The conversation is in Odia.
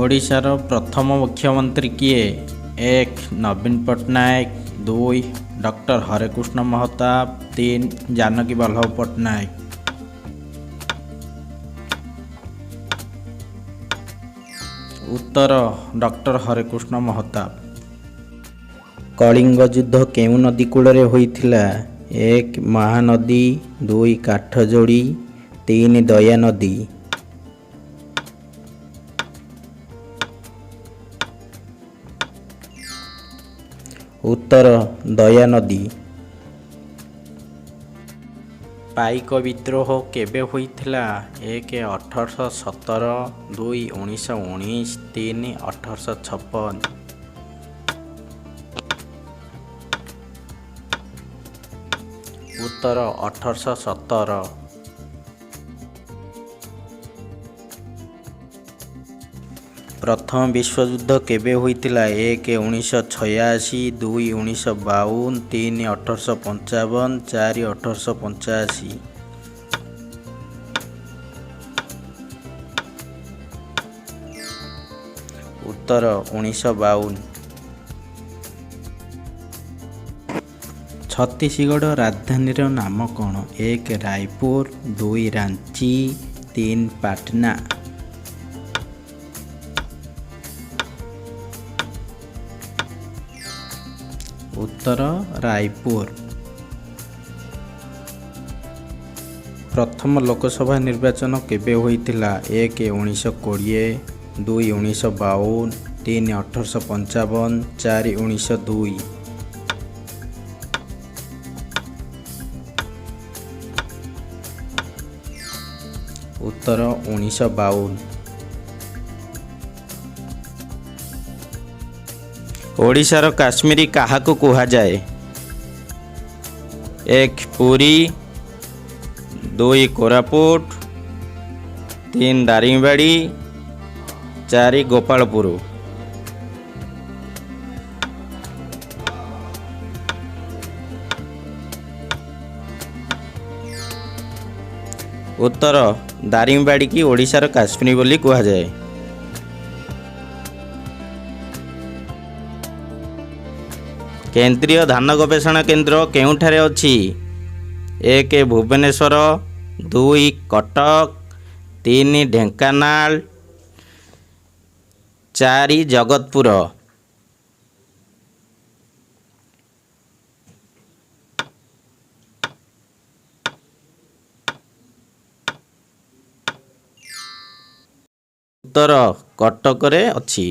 ଓଡ଼ିଶାର ପ୍ରଥମ ମୁଖ୍ୟମନ୍ତ୍ରୀ କିଏ? 1. ନବୀନ ପଟ୍ଟନାୟକ 2. ଡକ୍ଟର ହରେକୃଷ୍ଣ ମହତାବ 3. ଜାନକୀ ବଲ୍ଲଭ ପଟ୍ଟନାୟକ। ଉତ୍ତର ଡକ୍ଟର ହରେକୃଷ୍ଣ ମହତାବ। କଳିଙ୍ଗ ଯୁଦ୍ଧ କେଉଁ ନଦୀ କୂଳରେ ହୋଇଥିଲା? 1. ମହାନଦୀ 2. କାଠଯୋଡ଼ି 3. ଦୟାନଦୀ। ଉତ୍ତର ଦୟାନଦୀ। ପାଇକ ବିଦ୍ରୋହ କେବେ ହୋଇଥିଲା? 1. 1817 2. 1919 3. 1856। ଉତ୍ତର 1817। ପ୍ରଥମ ବିଶ୍ୱଯୁଦ୍ଧ କେବେ ହୋଇଥିଲା? 1. 1986 2. 1952 3. 1855 4. 1885। ଉତ୍ତର 1952। ଛତିଶଗଡ଼ ରାଜଧାନୀର ନାମ କ'ଣ? 1. ରାୟପୁର 2. ରାଞ୍ଚି 3. ପାଟନା। ଉତ୍ତର ରାୟପୁର। ପ୍ରଥମ ଲୋକସଭା ନିର୍ବାଚନ କେବେ ହୋଇଥିଲା? 1. 1920 2. 1952 3. 1855 4. 1902। ଉତ୍ତର 1952। ଓଡ଼ିଶାର କାଶ୍ମୀର କାହାକୁ କୁହାଯାଏ? 1. ପୁରୀ 2. କୋରାପୁଟ 3. ଦାରିଙ୍ଗବାଡ଼ି 4. ଗୋପାଳପୁର। ଉତ୍ତର ଦାରିଙ୍ଗବାଡ଼ିକି ଓଡ଼ିଶାର କାଶ୍ମୀର ବୋଲି କୁହାଯାଏ। କେନ୍ଦ୍ରୀୟ ଧାନ ଗବେଷଣା କେନ୍ଦ୍ର କେଉଁଠାରେ ଅଛି? 1. ଭୁବନେଶ୍ୱର 2. କଟକ 3. ଢେଙ୍କାନାଳ 4. ଜଗତପୁର। ଉତ୍ତର କଟକରେ ଅଛି।